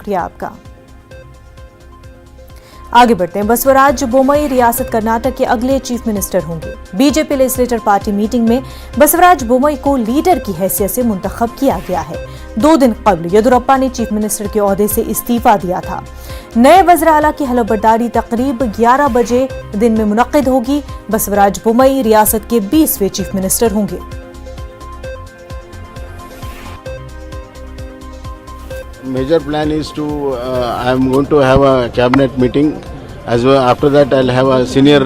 शुक्रिया आपका। आगे बढ़ते हैं। बसवराज बोमई रियासत कर्नाटक के अगले चीफ मिनिस्टर होंगे। बीजेपी लेजिस्लेटर पार्टी मीटिंग में बसवराज बोमई को लीडर की हैसियत से मुंतखब किया गया है। 2 दिन कबल येदियुरप्पा ने चीफ मिनिस्टर के ओहदे से इस्तीफा दिया था। नए वज़ीर आला की हलफबरदारी तकरीब 11 बजे दिन में मुनक्किद होगी। बसवराज बोमई रियासत के 20वें चीफ मिनिस्टर होंगे। Major plan is to I am going to have a cabinet meeting as well. After that I'll have a senior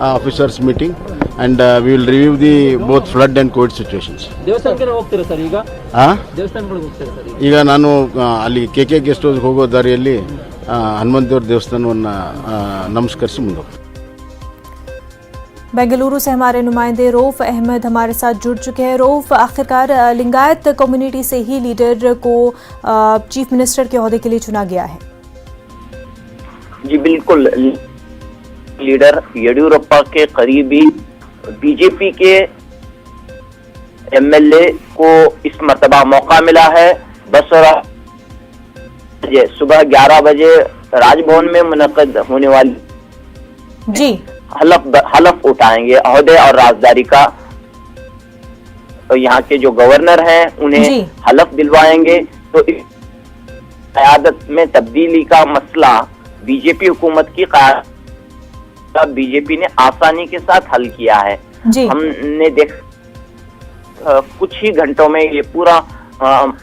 officers meeting and we will review the both flood and COVID situations. ದೇವಸ್ಥಾನಕ್ಕೆ ಹೋಗ್ತೀರಾ sir ಈಗ? ದೇವಸ್ಥಾನಗಳಿಗೆ ಹೋಗ್ತೀರಾ sir ಈಗ ನಾನು ಅಲ್ಲಿ KK guest house ಹೋಗೋ ದಾರಿಯಲ್ಲಿ ಹನುಮಂತೇವ್ರ ದೇವಸ್ಥಾನವನ್ನು ನಮಸ್ಕರಿಸಿ ಮುಂದೆ ಹೋಗ್ತೀನಿ। बेंगलुरु से हमारे नुमाइंदे रऊफ अहमद हमारे साथ जुड़ चुके हैं। रऊफ, आखिरकार लिंगायत कम्युनिटी से ही लीडर को चीफ मिनिस्टर के ओहदे के लिए चुना गया है। जी बिल्कुल, लीडर येडियुरप्पा के करीबी बीजेपी के एमएलए को इस मर्तबा मौका मिला है। बसवराज सुबह 11 बजे राजभवन में मुनक्किद होने वाली जी हलफ उठाएंगे ओहदे और राजदारी का। तो यहाँ के जो गवर्नर हैं उन्हें हलफ दिलवाएंगे। तो इस क़यादत में तब्दीली का मसला बीजेपी हुकूमत की क़यादत बीजेपी ने आसानी के साथ हल किया है। हमने कुछ ही घंटों में ये पूरा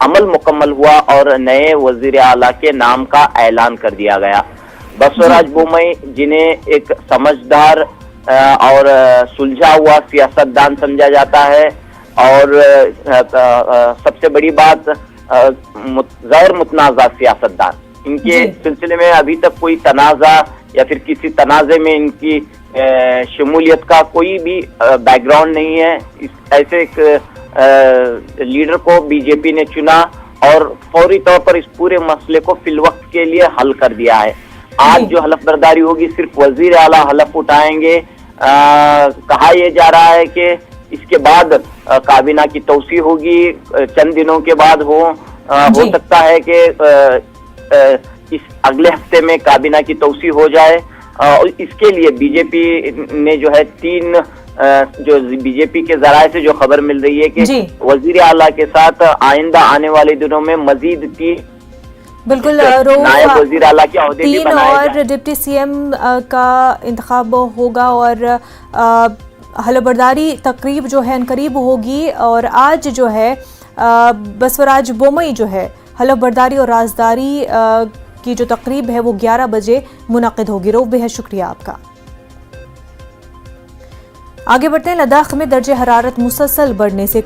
अमल मुकम्मल हुआ और नए वज़ीर आला के नाम का ऐलान कर दिया गया। बसवराज बोमई, जिन्हें एक समझदार और सुलझा हुआ सियासतदान समझा जाता है और सबसे बड़ी बात गैर मुतनाज़ा सियासतदान, इनके सिलसिले में अभी तक कोई तनाज़ा या फिर किसी तनाज़े में इनकी शमूलियत का कोई भी बैकग्राउंड नहीं है। ऐसे एक लीडर को बीजेपी ने चुना और फौरी तौर पर इस पूरे मसले को फिलवक्त के लिए हल कर दिया है। आज जो हलफ बर्दारी होगी सिर्फ वजीर आला हलफ उठाएंगे। कहा यह जा रहा है कि इसके बाद काबीना की तौसी होगी, चंद दिनों के बाद हो सकता है कि इस अगले हफ्ते में काबीना की तौसी हो जाए। और इसके लिए बीजेपी ने जो है 3 जो बीजेपी के जराये से जो खबर मिल रही है कि वजीर आला के साथ आइंदा आने वाले दिनों में मजीद 3 बिल्कुल नायब वज़ीर आला के ओहदे भी 3 और डिप्टी सीएम का इंतखाब होगा और हलफबरदारी तकरीब जो है अनकरीब होगी। और आज जो है बसवराज बोमई जो है हलफबरदारी और राजदारी की जो तकरीब है वो 11 बजे मुनक्किद होगी। रऊफ, बेहद शुक्रिया आपका। आगे बढ़ते हैं। लद्दाख में दर्जे हरारत मुसलसल बढ़ने से